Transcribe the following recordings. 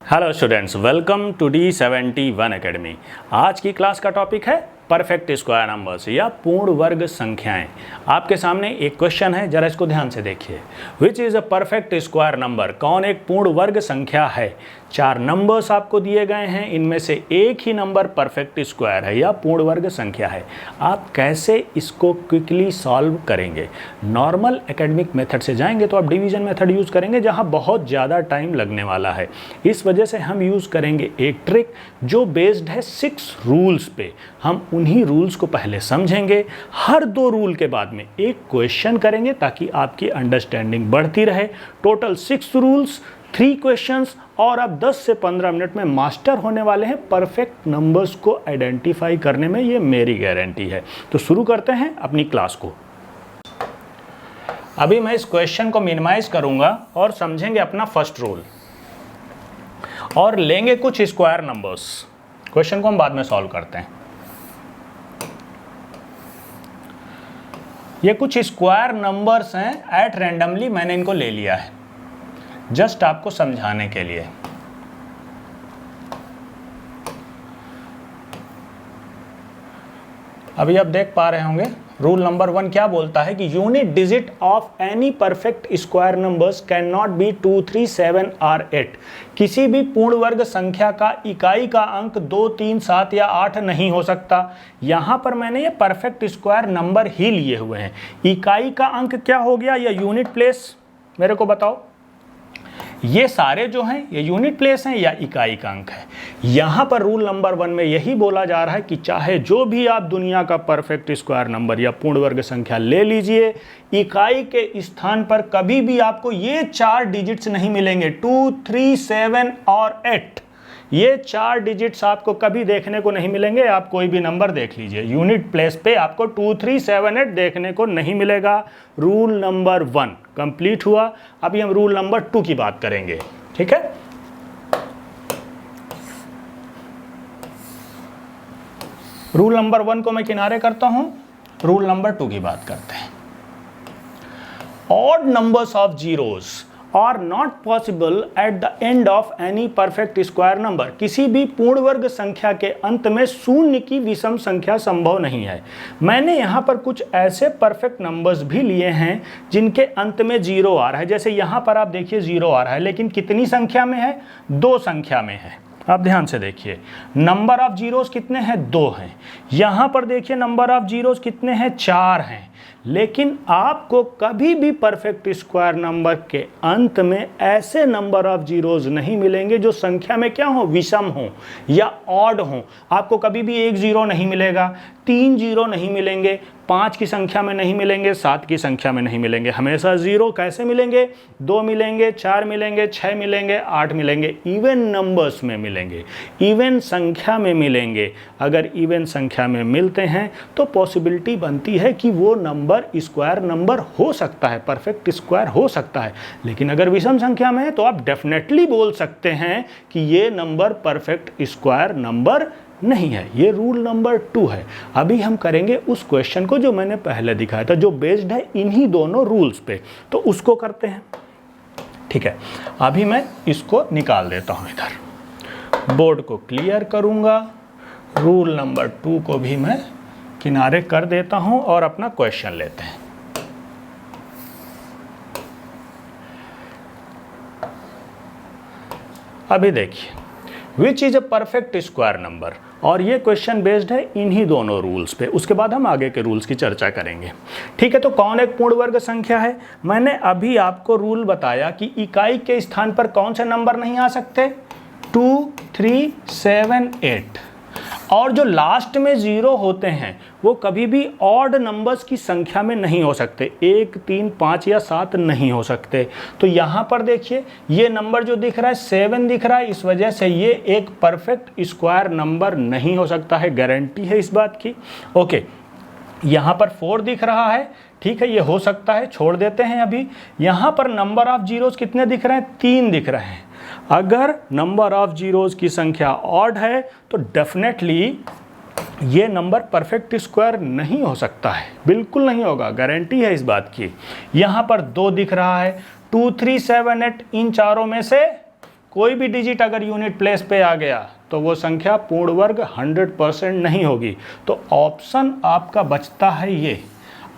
Hello students, welcome to D71 academy. आज की class का टॉपिक है परफेक्ट स्क्वायर नंबर्स या पूर्ण वर्ग संख्याएं। आपके सामने एक क्वेश्चन है, जरा इसको ध्यान से देखिए। Which is a perfect square number? कौन एक पूर्ण वर्ग संख्या है? 4 नंबर्स आपको दिए गए हैं, इनमें से एक ही नंबर परफेक्ट स्क्वायर है या पूर्ण वर्ग संख्या है। आप कैसे इसको क्विकली सॉल्व करेंगे? नॉर्मल एकेडमिक मेथड से जाएंगे तो आप डिवीजन मेथड यूज़ करेंगे, जहाँ बहुत ज़्यादा टाइम लगने वाला है। इस वजह से हम यूज़ करेंगे एक ट्रिक जो बेस्ड है 6 रूल्स पे। हम उन्हीं रूल्स को पहले समझेंगे, हर 2 रूल के बाद में एक क्वेश्चन करेंगे ताकि आपकी अंडरस्टैंडिंग बढ़ती रहे। टोटल 6 रूल्स, 3 क्वेश्चंस, और आप 10 से 15 मिनट में मास्टर होने वाले हैं परफेक्ट नंबर्स को आइडेंटिफाई करने में, ये मेरी गारंटी है। तो शुरू करते हैं अपनी क्लास को। अभी मैं इस क्वेश्चन को मिनिमाइज करूंगा और समझेंगे अपना फर्स्ट रूल और लेंगे कुछ स्क्वायर नंबर्स। क्वेश्चन को हम बाद में सॉल्व करते हैं। ये कुछ स्क्वायर नंबर्स हैं, एट रैंडमली मैंने इनको ले लिया है जस्ट आपको समझाने के लिए। अभी आप देख पा रहे होंगे रूल नंबर 1 क्या बोलता है कि unit digit of any perfect square numbers can not be 2, 3, 7 और 8। किसी भी पूर्ण वर्ग संख्या का इकाई का अंक 2, 3, 7 या 8 नहीं हो सकता। यहाँ पर मैंने ये परफेक्ट स्क्वायर नंबर ही लिए हुए हैं। इकाई का अंक क्या हो गया या यूनिट प्लेस, मेरे को बताओ। ये सारे जो हैं ये यूनिट प्लेस हैं या इकाई का अंक है। यहाँ पर रूल नंबर 1 में यही बोला जा रहा है कि चाहे जो भी आप दुनिया का परफेक्ट स्क्वायर नंबर या पूर्ण वर्ग संख्या ले लीजिए, इकाई के स्थान पर कभी भी आपको ये 4 डिजिट्स नहीं मिलेंगे, 2, 3, 7 और 8। ये 4 डिजिट्स आपको कभी देखने को नहीं मिलेंगे। आप कोई भी नंबर देख लीजिए, यूनिट प्लेस पे आपको 2, 3, 7, 8 देखने को नहीं मिलेगा। रूल नंबर 1 कंप्लीट हुआ। अभी हम रूल नंबर 2 की बात करेंगे, ठीक है। रूल नंबर 1 को मैं किनारे करता हूं, रूल नंबर 2 की बात करते हैं। Odd numbers of zeros are not possible at the end of any perfect square number। किसी भी पूर्ण वर्ग संख्या के अंत में शून्य की विषम संख्या संभव नहीं है। मैंने यहाँ पर कुछ ऐसे परफेक्ट नंबर्स भी लिए हैं जिनके अंत में 0 आ रहा है। जैसे यहाँ पर आप देखिए 0 आ रहा है, लेकिन कितनी संख्या में है? 2 संख्या में है। आप ध्यान से देखिए, नंबर ऑफ जीरोस कितने हैं? 2 हैं। यहाँ पर देखिए नंबर ऑफ जीरोस कितने हैं? 4 हैं। लेकिन आपको कभी भी परफेक्ट स्क्वायर नंबर के अंत में ऐसे नंबर ऑफ जीरोस नहीं मिलेंगे जो संख्या में क्या हो? विषम हो या ऑड हो। आपको कभी भी 1 0 नहीं मिलेगा, 3 0 नहीं मिलेंगे, 5 की संख्या में नहीं मिलेंगे, 7 की संख्या में नहीं मिलेंगे। हमेशा 0 कैसे मिलेंगे? 2 मिलेंगे, 4 मिलेंगे, 6 मिलेंगे, 8 मिलेंगे। इवन नंबर्स में मिलेंगे, इवन संख्या में मिलेंगे। अगर इवन संख्या में मिलते हैं तो पॉसिबिलिटी बनती है कि वो नंबर स्क्वायर नंबर हो सकता है, परफेक्ट स्क्वायर हो सकता है। लेकिन अगर विषम संख्या में है तो आप डेफिनेटली बोल सकते हैं कि ये नंबर परफेक्ट स्क्वायर नंबर नहीं है। ये रूल नंबर 2 है। अभी हम करेंगे उस क्वेश्चन को जो मैंने पहले दिखाया था, जो बेस्ड है इन्हीं दोनों रूल्स पे, तो उसको करते हैं, ठीक है। अभी मैं इसको निकाल देता हूं, इधर बोर्ड को क्लियर करूंगा। रूल नंबर 2 को भी मैं किनारे कर देता हूं और अपना क्वेश्चन लेते हैं। अभी देखिए, which is a perfect square number, और ये क्वेश्चन बेस्ड है इन्हीं दोनों रूल्स पे। उसके बाद हम आगे के रूल्स की चर्चा करेंगे, ठीक है। तो कौन एक पूर्ण वर्ग संख्या है? मैंने अभी आपको रूल बताया कि इकाई के स्थान पर कौन से नंबर नहीं आ सकते? 2, 3, 7, 8। और जो लास्ट में 0 होते हैं वो कभी भी ऑड नंबर्स की संख्या में नहीं हो सकते। 1, 3, 5 या 7 नहीं हो सकते। तो यहाँ पर देखिए ये नंबर जो दिख रहा है 7 दिख रहा है, इस वजह से ये एक परफेक्ट स्क्वायर नंबर नहीं हो सकता है, गारंटी है इस बात की। ओके, यहाँ पर 4 दिख रहा है, ठीक है, ये हो सकता है, छोड़ देते हैं अभी। यहाँ पर नंबर ऑफ जीरोस कितने दिख रहे हैं? 3 दिख रहे हैं। अगर नंबर ऑफ जीरोस की संख्या ऑड है तो डेफिनेटली ये नंबर परफेक्ट स्क्वायर नहीं हो सकता है, बिल्कुल नहीं होगा, गारंटी है इस बात की। यहाँ पर 2 दिख रहा है, 2, 3, 7, 8, इन चारों में से कोई भी डिजिट अगर यूनिट प्लेस पे आ गया तो वो संख्या पूर्ण वर्ग 100% नहीं होगी। तो ऑप्शन आपका बचता है ये।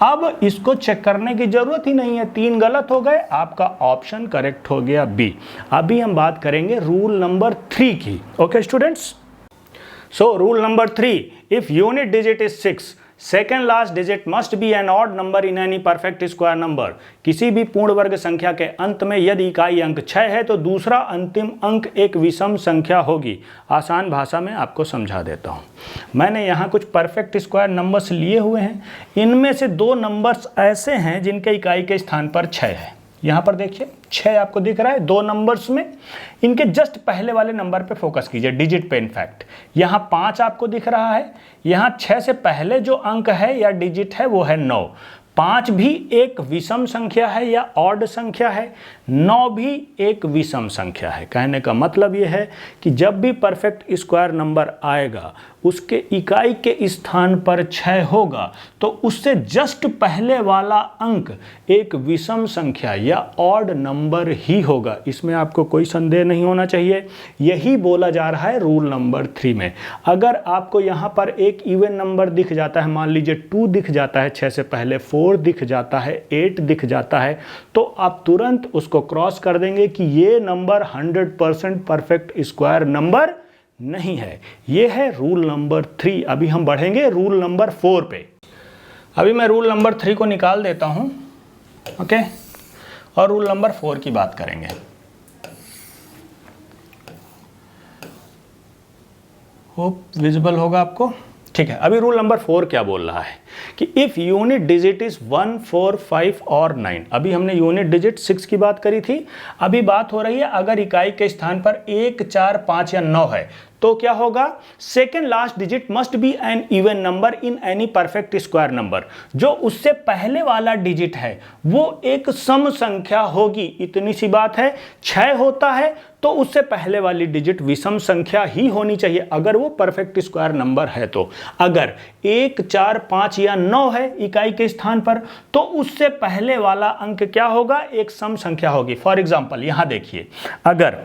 अब इसको चेक करने की जरूरत ही नहीं है, 3 गलत हो गए, आपका ऑप्शन करेक्ट हो गया बी। अभी हम बात करेंगे रूल नंबर 3 की। Okay students, so rule number 3, if unit digit is 6, second last digit must be an odd number in any perfect square number. किसी भी पूर्ण वर्ग संख्या के अंत में यदि इकाई अंक 6 है तो दूसरा अंतिम अंक एक विषम संख्या होगी। आसान भाषा में आपको समझा देता हूँ। मैंने यहाँ कुछ परफेक्ट स्क्वायर नंबर्स लिए हुए हैं। इनमें से 2 नंबर्स ऐसे हैं जिनके इकाई के स्थान पर 6 है। यहाँ पर देखिए 6 आपको दिख रहा है 2 नंबर्स में। इनके जस्ट पहले वाले नंबर पे फोकस कीजिए, डिजिट पे। इनफैक्ट यहाँ 5 आपको दिख रहा है, यहाँ 6 से पहले जो अंक है या डिजिट है वो है 9। 5 भी एक विषम संख्या है या ऑड संख्या है, 9 भी एक विषम संख्या है। कहने का मतलब ये है कि जब भी परफेक्ट स्क्वायर नंबर आएगा उसके इकाई के स्थान पर 6 होगा तो उससे जस्ट पहले वाला अंक एक विषम संख्या या ऑड नंबर ही होगा। इसमें आपको कोई संदेह नहीं होना चाहिए। यही बोला जा रहा है रूल नंबर 3 में। अगर आपको यहाँ पर एक इवन नंबर दिख जाता है, मान लीजिए 2 दिख जाता है 6 से पहले, 4 दिख जाता है, 8 दिख जाता है, तो आप तुरंत उसको क्रॉस कर देंगे कि ये नंबर 100% परफेक्ट स्क्वायर नंबर नहीं है। ये है रूल नंबर 3। अभी हम बढ़ेंगे रूल नंबर 4 पे। अभी मैं रूल नंबर 3 को निकाल देता हूं, ओके, और रूल नंबर 4 की बात करेंगे। होप विजिबल होगा आपको, ठीक है। अभी रूल नंबर 4 क्या बोल रहा है कि इफ यूनिट डिजिट इज 1, 4, 5 और 9। अभी हमने यूनिट डिजिट 6 की बात करी थी, अभी बात हो रही है अगर इकाई के स्थान पर 1, 4, 5 या 9 है तो क्या होगा? Second last digit must be an even number in any perfect square number. जो उससे पहले वाला डिजिट है वो एक सम संख्या होगी। इतनी सी बात है। 6 होता है तो उससे पहले वाली डिजिट विषम संख्या ही होनी चाहिए अगर वो परफेक्ट स्क्वायर नंबर है। तो अगर 1, 4, 5 या 9 है इकाई के स्थान पर तो उससे पहले वाला अंक क्या होगा? एक सम संख्या होगी। फॉर एग्जांपल यहां देखिए, अगर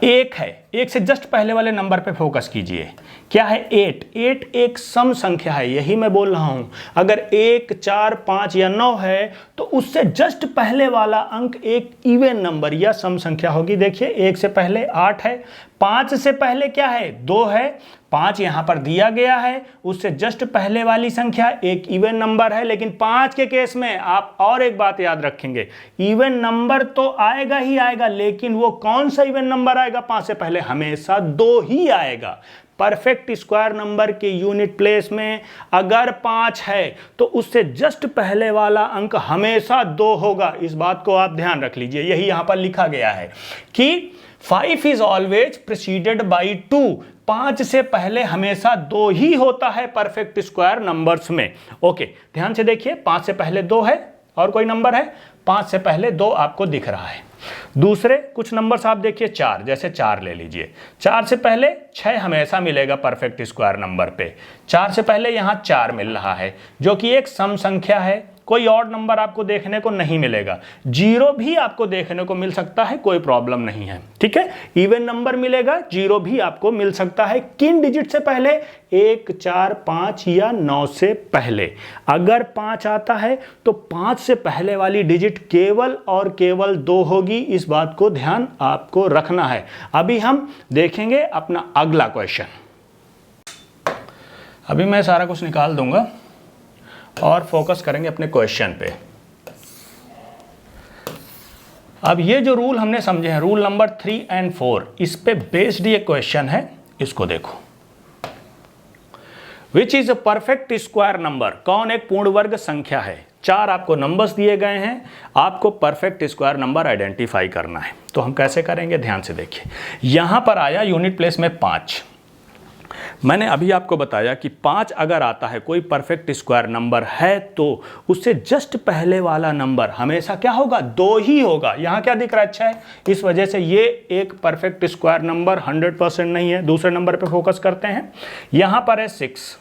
1 है, 1 से जस्ट पहले वाले नंबर पे फोकस कीजिए, क्या है? 8। 8 एक सम संख्या है, यही मैं बोल रहा हूं। अगर 1, 4, 5 या 9 है तो उससे जस्ट पहले वाला अंक एक इवन नंबर या सम संख्या होगी। देखिए 1 से पहले 8 है, 5 से पहले क्या है? 2 है, 5 यहां पर दिया गया है, उससे जस्ट पहले वाली संख्या एक इवन नंबर है। लेकिन 5 के केस में आप और एक बात याद रखेंगे, इवन नंबर तो आएगा ही आएगा, लेकिन वो कौन सा इवन नंबर आएगा? 5 से पहले हमेशा 2 ही आएगा। परफेक्ट स्क्वायर नंबर के यूनिट प्लेस में अगर 5 है तो उससे जस्ट पहले वाला अंक हमेशा 2 होगा। इस बात को आप ध्यान रख लीजिए। यही यहां पर लिखा गया है कि 5 इज ऑलवेज प्रीसीडेड बाई 2। 5 से पहले हमेशा 2 ही होता है परफेक्ट स्क्वायर नंबर्स में। ओके, ध्यान से देखिए, 5 से पहले 2 है और कोई नंबर है, 5 से पहले 2 आपको दिख रहा है। दूसरे कुछ नंबर्स आप देखिए, 4, जैसे 4 ले लीजिए, 4 से पहले 6 हमेशा मिलेगा परफेक्ट स्क्वायर नंबर पे। 4 से पहले यहां 4 मिल रहा है जो कि एक सम संख्या है। कोई ऑड नंबर आपको देखने को नहीं मिलेगा। 0 भी आपको देखने को मिल सकता है, कोई प्रॉब्लम नहीं है, ठीक है। इवन नंबर मिलेगा, 0 भी आपको मिल सकता है। किन डिजिट से पहले? 1, 4, 5 या 9 से पहले। अगर 5 आता है तो 5 से पहले वाली डिजिट केवल और केवल 2 होगी। इस बात को ध्यान आपको रखना है। अभी हम देखेंगे अपना अगला क्वेश्चन। अभी मैं सारा कुछ निकाल दूंगा और फोकस करेंगे अपने क्वेश्चन पे। अब ये जो रूल हमने समझे हैं, रूल नंबर 3 और 4, इस पे बेस्ड ये क्वेश्चन है। इसको देखो, which is a perfect square number. कौन एक पूर्ण वर्ग संख्या है? 4 आपको नंबर्स दिए गए हैं, आपको परफेक्ट स्क्वायर नंबर आइडेंटिफाई करना है। तो हम कैसे करेंगे? ध्यान से देखिए, यहां पर आया यूनिट प्लेस में 5। मैंने अभी आपको बताया कि 5 अगर आता है, कोई परफेक्ट स्क्वायर नंबर है, तो उससे जस्ट पहले वाला नंबर हमेशा क्या होगा? 2 ही होगा। यहां क्या दिख रहा है? 6। इस वजह से ये एक परफेक्ट स्क्वायर नंबर 100% नहीं है। दूसरे नंबर पे फोकस करते हैं। यहां पर है 6,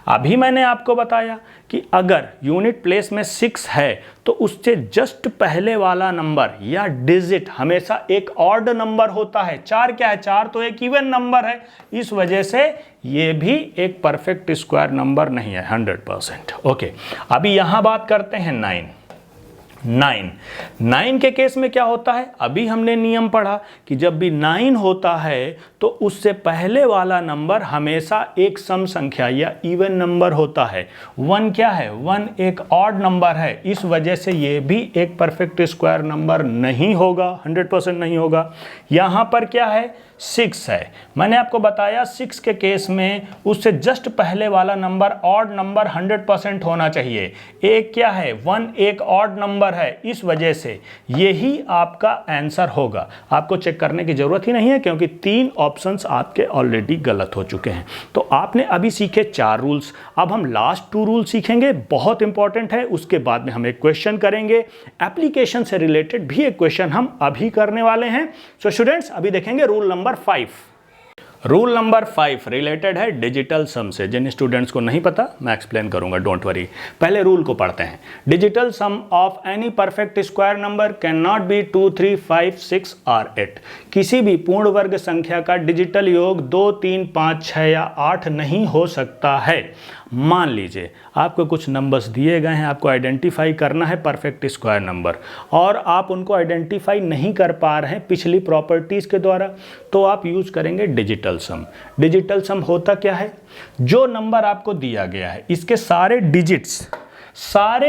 अभी मैंने आपको बताया कि अगर यूनिट प्लेस में 6 है तो उससे जस्ट पहले वाला नंबर या डिजिट हमेशा एक ऑड नंबर होता है। 4 क्या है? 4 तो एक इवन नंबर है, इस वजह से ये भी एक परफेक्ट स्क्वायर नंबर नहीं है 100%। ओके, अभी यहां बात करते हैं 9 के केस में क्या होता है? अभी हमने नियम पढ़ा कि जब भी 9 होता है तो उससे पहले वाला नंबर हमेशा एक सम संख्या या इवन नंबर होता है। 1 क्या है? 1 एक ऑड नंबर है, इस वजह से ये भी एक परफेक्ट स्क्वायर नंबर नहीं होगा, 100% नहीं होगा। यहां पर क्या है? 6 है। मैंने आपको बताया 6 के केस में उससे जस्ट पहले वाला नंबर ऑड नंबर 100% होना चाहिए। एक क्या है? 1 एक ऑड नंबर है, इस वजह से यही आपका आंसर होगा। आपको चेक करने की जरूरत ही नहीं है क्योंकि 3 ऑप्शंस आपके ऑलरेडी गलत हो चुके हैं। तो आपने अभी सीखे 4 रूल्स, अब हम लास्ट 2 रूल सीखेंगे, बहुत इंपॉर्टेंट है। उसके बाद में हम एक क्वेश्चन करेंगे, एप्लीकेशन से रिलेटेड भी एक क्वेश्चन हम अभी करने वाले हैं। सो स्टूडेंट्स, अभी देखेंगे rule number 5। Rule number 5 related है डिजिटल सम से। जिन स्टूडेंट्स को नहीं पता मैं एक्सप्लेन करूंगा, डोंट वरी। पहले रूल को पढ़ते हैं। Digital sum of any perfect square number can not be 2, 3, 5, 6 और 8। किसी भी पूर्ण वर्ग संख्या का डिजिटल योग 2, 3, 5, 6 या 8 नहीं हो सकता है। मान लीजिए आपको कुछ नंबर्स दिए गए हैं, आपको आइडेंटिफाई करना है परफेक्ट स्क्वायर नंबर, और आप उनको आइडेंटिफाई नहीं कर पा रहे हैं पिछली प्रॉपर्टीज़ के द्वारा, तो आप यूज़ करेंगे डिजिटल सम। डिजिटल सम होता क्या है? जो नंबर आपको दिया गया है इसके सारे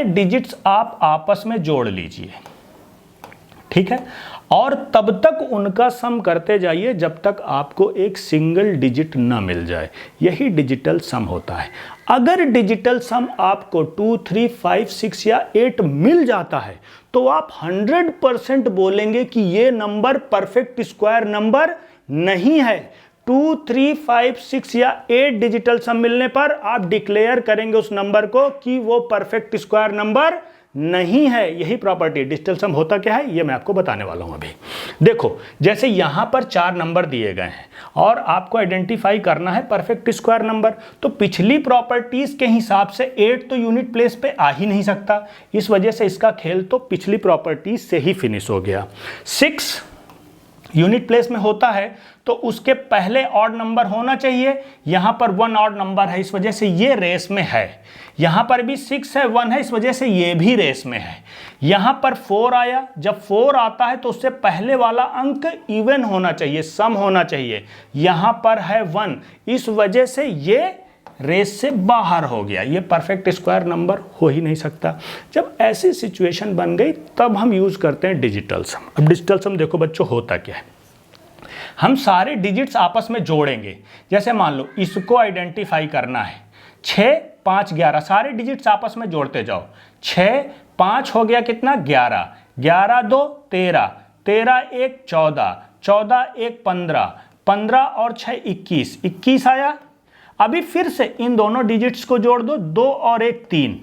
डिजिट्स आप आपस में जोड़ लीजिए, ठीक है, और तब तक उनका सम करते जाइए जब तक आपको एक सिंगल डिजिट ना मिल जाए। यही डिजिटल सम होता है। अगर डिजिटल सम आपको 2, 3, 5, 6 या 8 मिल जाता है तो आप 100% बोलेंगे कि ये नंबर परफेक्ट स्क्वायर नंबर नहीं है। 2, 3, 5, 6 या 8 डिजिटल सम मिलने पर आप डिक्लेयर करेंगे उस नंबर को कि वो परफेक्ट स्क्वायर नंबर नहीं है। यही प्रॉपर्टी डिजिटल सम होता क्या है ये मैं आपको बताने वाला हूं। अभी देखो, जैसे यहां पर 4 नंबर दिए गए हैं और आपको आइडेंटिफाई करना है परफेक्ट स्क्वायर नंबर, तो पिछली प्रॉपर्टीज के हिसाब से 8 तो यूनिट प्लेस पे आ ही नहीं सकता, इस वजह से इसका खेल तो पिछली प्रॉपर्टीज से ही फिनिश हो गया। 6 यूनिट प्लेस में होता है तो उसके पहले ऑड नंबर होना चाहिए। यहां पर 1 ऑड नंबर है, इस वजह से ये रेस में है। यहां पर भी 6 है, 1 है, इस वजह से ये भी रेस में है। यहां पर 4 आया, जब 4 आता है तो उससे पहले वाला अंक इवन होना चाहिए, सम होना चाहिए। यहां पर है 1, इस वजह से ये रेस से बाहर हो गया, ये परफेक्ट स्क्वायर नंबर हो ही नहीं सकता। जब ऐसी सिचुएशन बन गई तब हम यूज करते हैं डिजिटल सम। अब डिजिटल सम देखो बच्चों होता क्या है, हम सारे डिजिट्स आपस में जोड़ेंगे। जैसे मान लो इसको आइडेंटिफाई करना है, 6, 5, 11, सारे डिजिट्स आपस में जोड़ते जाओ। 6, 5 हो गया कितना? 11, 11, 2, 13, 13, 1, 14, 14, 1, 15, 15 और 6, 21, 21 आया। अभी फिर से इन दोनों डिजिट्स को जोड़ दो, 2 और 1, 3।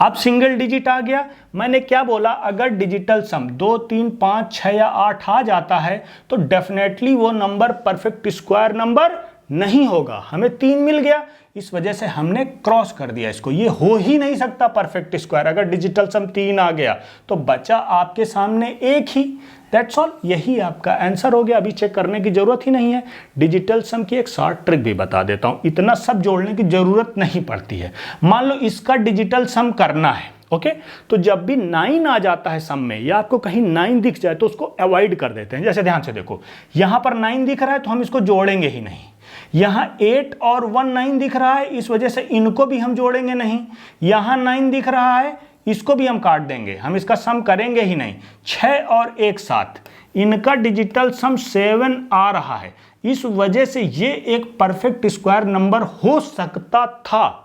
अब सिंगल डिजिट आ गया। मैंने क्या बोला? अगर डिजिटल सम 2, 3, 5, 6 या 8 आ जाता है तो डेफिनेटली वो नंबर परफेक्ट स्क्वायर नंबर नहीं होगा। हमें 3 मिल गया, इस वजह से हमने क्रॉस कर दिया इसको, ये हो ही नहीं सकता परफेक्ट स्क्वायर। अगर डिजिटल सम 3 आ गया तो बचा आपके सामने 1 ही, दैट्स ऑल, यही आपका आंसर हो गया। अभी चेक करने की जरूरत ही नहीं है। डिजिटल सम की एक शॉर्ट ट्रिक भी बता देता हूं, इतना सब जोड़ने की जरूरत नहीं पड़ती है। मान लो इसका डिजिटल सम करना है, ओके, तो जब भी 9 आ जाता है सम में या आपको कहीं 9 दिख जाए तो उसको अवॉइड कर देते हैं। जैसे ध्यान से देखो, यहां पर 9 दिख रहा है तो हम इसको जोड़ेंगे ही नहीं। यहां 8 और 1 9 दिख रहा है, इस वजह से इनको भी हम जोड़ेंगे नहीं। यहां 9 दिख रहा है, इसको भी हम काट देंगे, हम इसका सम करेंगे ही नहीं। 6 और 1 7, इनका डिजिटल सम 7 आ रहा है, इस वजह से ये एक परफेक्ट स्क्वायर नंबर हो सकता था।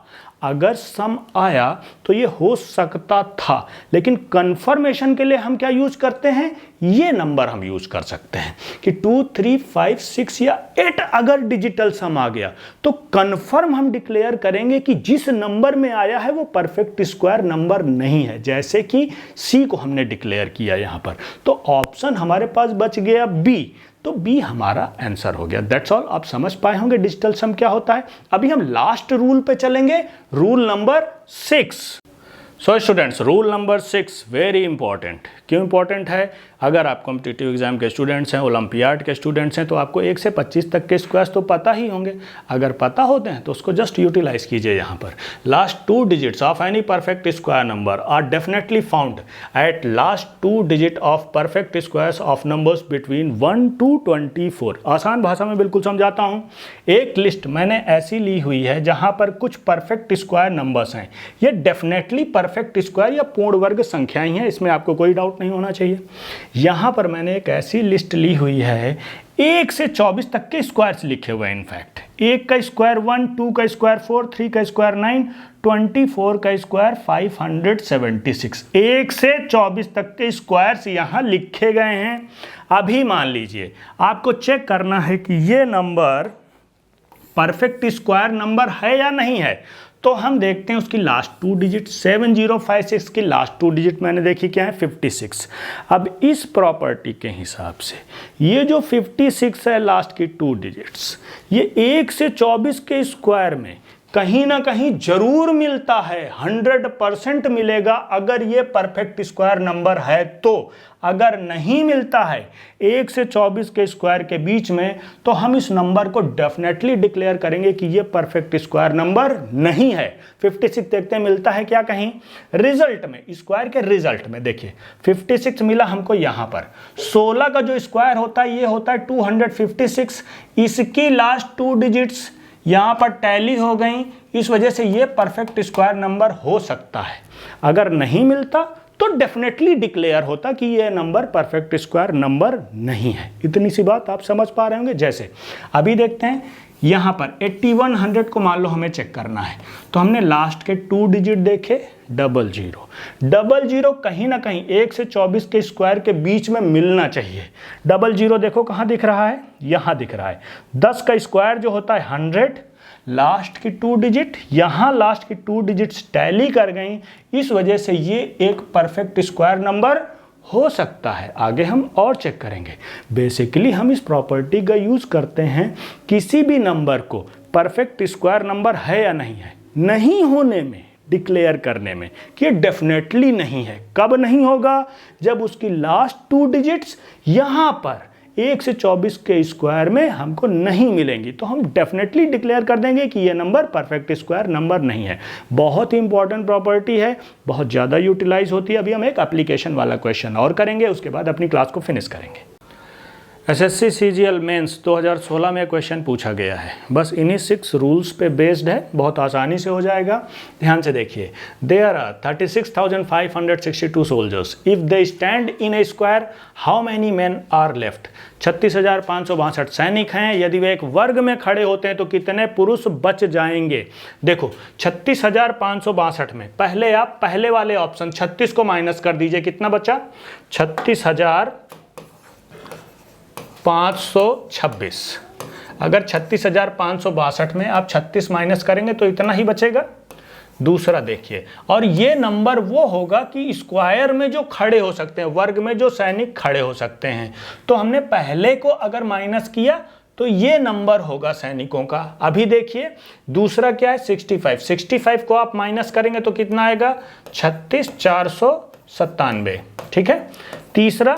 अगर सम आया तो ये हो सकता था, लेकिन कंफर्मेशन के लिए हम क्या यूज करते हैं? ये नंबर हम यूज कर सकते हैं कि 2, 3, 5, 6 या 8 अगर डिजिटल सम आ गया तो कंफर्म हम डिक्लेयर करेंगे कि जिस नंबर में आया है वो परफेक्ट स्क्वायर नंबर नहीं है। जैसे कि सी को हमने डिक्लेयर किया यहां पर, तो ऑप्शन हमारे पास बच गया बी। तो बी हमारा आंसर हो गया। That's all. आप समझ पाए होंगे डिजिटल सम क्या होता है। अभी हम लास्ट रूल पे चलेंगे, rule number 6। So students, rule number 6 very important. क्यों इंपॉर्टेंट है? अगर आप कॉम्पिटिटिव एग्जाम के स्टूडेंट्स हैं, ओलंपियाड के स्टूडेंट्स हैं, तो आपको 1 से 25 तक के स्क्वायर्स तो पता ही होंगे। अगर पता होते हैं तो उसको जस्ट यूटिलाइज कीजिए। यहाँ पर last 2 digits of any perfect square number are definitely found at last 2 digit of perfect squares of numbers between 1 to 24। आसान भाषा में बिल्कुल समझाता हूँ। एक लिस्ट मैंने ऐसी ली हुई है जहाँ पर कुछ परफेक्ट स्क्वायर नंबर्स हैं। ये डेफिनेटली परफेक्ट स्क्वायर या पूर्ण वर्ग संख्याएं हैं, इसमें आपको कोई डाउट नहीं होना चाहिए। यहाँ पर मैंने एक ऐसी लिस्ट ली हुई है 1 से 24 तक के स्क्वायर्स लिखे हुए हैं। इनफैक्ट 1 का स्क्वायर 1, 2 का स्क्वायर 4, 3 का स्क्वायर 9, 24 का स्क्वायर 576। 1 से 24 तक के स्क्वायर्स यहाँ लिखे गए हैं। अभी मान लीजिए आपको चेक करना है कि ये नंबर परफेक्ट स्क्वायर नंबर है या नहीं है। तो हम देखते हैं उसकी लास्ट 2 डिजिट। 7056 की लास्ट 2 डिजिट मैंने देखी क्या है, 56। अब इस प्रॉपर्टी के हिसाब से ये जो 56 है लास्ट की 2 डिजिट्स, ये 1 से 24 के स्क्वायर में कहीं ना कहीं जरूर मिलता है, 100% मिलेगा अगर ये परफेक्ट स्क्वायर नंबर है। तो अगर नहीं मिलता है 1 से 24 के स्क्वायर के बीच में, तो हम इस नंबर को डेफिनेटली डिक्लेयर करेंगे कि ये परफेक्ट स्क्वायर नंबर नहीं है। 56 देखते हैं मिलता है क्या कहीं रिजल्ट में, स्क्वायर के रिजल्ट में। देखिए 56 मिला हमको यहाँ पर। 16 का जो स्क्वायर होता है ये होता है 256। इसकी लास्ट 2 डिजिट्स यहाँ पर टैली हो गई, इस वजह से ये परफेक्ट स्क्वायर नंबर हो सकता है। अगर नहीं मिलता तो डेफिनेटली डिक्लेयर होता कि ये नंबर परफेक्ट स्क्वायर नंबर नहीं है। इतनी सी बात आप समझ पा रहे होंगे। जैसे अभी देखते हैं यहाँ पर 8100 को मान लो हमें चेक करना है, तो हमने लास्ट के 2 डिजिट देखे 00 कहीं ना कहीं 1 से 24 के स्क्वायर के बीच में मिलना चाहिए। 00 देखो कहाँ दिख रहा है, यहाँ दिख रहा है। 10 का स्क्वायर जो होता है 100, लास्ट की 2 डिजिट, यहाँ लास्ट की 2 डिजिट्स टैली कर गई, इस वजह से ये एक परफेक्ट स्क्वायर नंबर हो सकता है। आगे हम और चेक करेंगे। बेसिकली हम इस प्रॉपर्टी का यूज करते हैं किसी भी नंबर को परफेक्ट स्क्वायर नंबर है या नहीं है, नहीं होने में डिक्लेयर करने में कि ये डेफिनेटली नहीं है। कब नहीं होगा? जब उसकी लास्ट 2 डिजिट्स यहाँ पर 1 से 24 के स्क्वायर में हमको नहीं मिलेंगी, तो हम डेफिनेटली डिक्लेयर कर देंगे कि ये नंबर परफेक्ट स्क्वायर नंबर नहीं है। बहुत ही इंपॉर्टेंट प्रॉपर्टी है, बहुत ज़्यादा यूटिलाइज होती है। अभी हम एक एप्लीकेशन वाला क्वेश्चन और करेंगे, उसके बाद अपनी क्लास को फिनिश करेंगे। एसएससी सीजीएल मेंस 2016 में क्वेश्चन पूछा गया है, बस इन्हीं 6 रूल्स पे बेस्ड है, बहुत आसानी से हो जाएगा। ध्यान से देखिए। There are 36,562 soldiers, if they stand in a square how many man are left. 36,562 सैनिक हैं, यदि वे एक वर्ग में खड़े होते हैं तो कितने पुरुष बच जाएंगे। देखो 36,562 में पहले आप पहले वाले ऑप्शन 36 को माइनस कर दीजिए, कितना बचा 36,526। अगर 36,562 में आप 36 माइनस करेंगे तो इतना ही बचेगा। दूसरा देखिए, और ये नंबर वो होगा कि स्क्वायर में जो खड़े हो सकते हैं, वर्ग में जो सैनिक खड़े हो सकते हैं, तो हमने पहले को अगर माइनस किया तो ये नंबर होगा सैनिकों का। अभी देखिए दूसरा क्या है 65 को आप माइनस करेंगे तो कितना आएगा 36,497। ठीक है। तीसरा,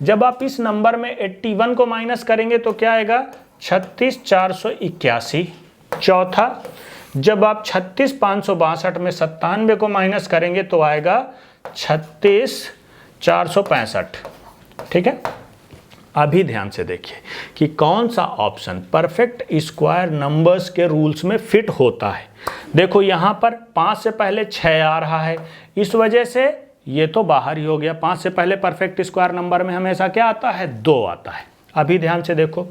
जब आप इस नंबर में 81 को माइनस करेंगे तो क्या आएगा 36,481। चौथा, जब आप 36,562 में 97 को माइनस करेंगे तो आएगा 36,465। ठीक है। अभी ध्यान से देखिए कि कौन सा ऑप्शन परफेक्ट स्क्वायर नंबर्स के रूल्स में फिट होता है। देखो यहाँ पर 5 से पहले 6 आ रहा है, इस वजह से ये तो बाहर ही हो गया। 5 से पहले परफेक्ट स्क्वायर नंबर में हमेशा क्या आता है 2 आता है। अभी ध्यान से देखो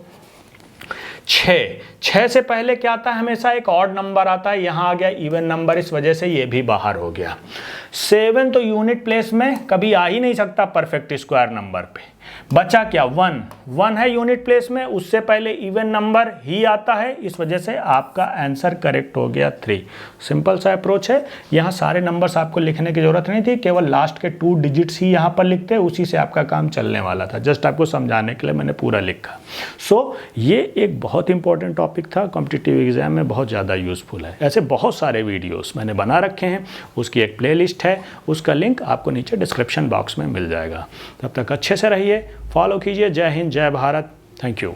6 से पहले क्या आता है हमेशा एक ऑड नंबर आता है, यहाँ आ गया इवन नंबर, इस वजह से ये भी बाहर हो गया। 7 तो यूनिट प्लेस में कभी आ ही नहीं सकता परफेक्ट स्क्वायर नंबर पे। बचा क्या 1 है यूनिट प्लेस में, उससे पहले इवन नंबर ही आता है, इस वजह से आपका आंसर करेक्ट हो गया 3। सिंपल सा अप्रोच है, यहाँ सारे नंबर्स आपको लिखने की जरूरत नहीं थी, केवल लास्ट के 2 डिजिट्स ही यहाँ पर लिखते, उसी से आपका काम चलने वाला था। जस्ट आपको समझाने के लिए मैंने पूरा लिखा। सो ये एक बहुत इंपॉर्टेंट टॉपिक था, कॉम्पिटिटिव एग्जाम में बहुत ज़्यादा यूजफुल है। ऐसे बहुत सारे वीडियोस मैंने बना रखे हैं, उसकी एक प्लेलिस्ट है, उसका लिंक आपको नीचे डिस्क्रिप्शन बॉक्स में मिल जाएगा। तब तक अच्छे से रहिए, फॉलो कीजिए। जय हिंद, जय भारत, थैंक यू।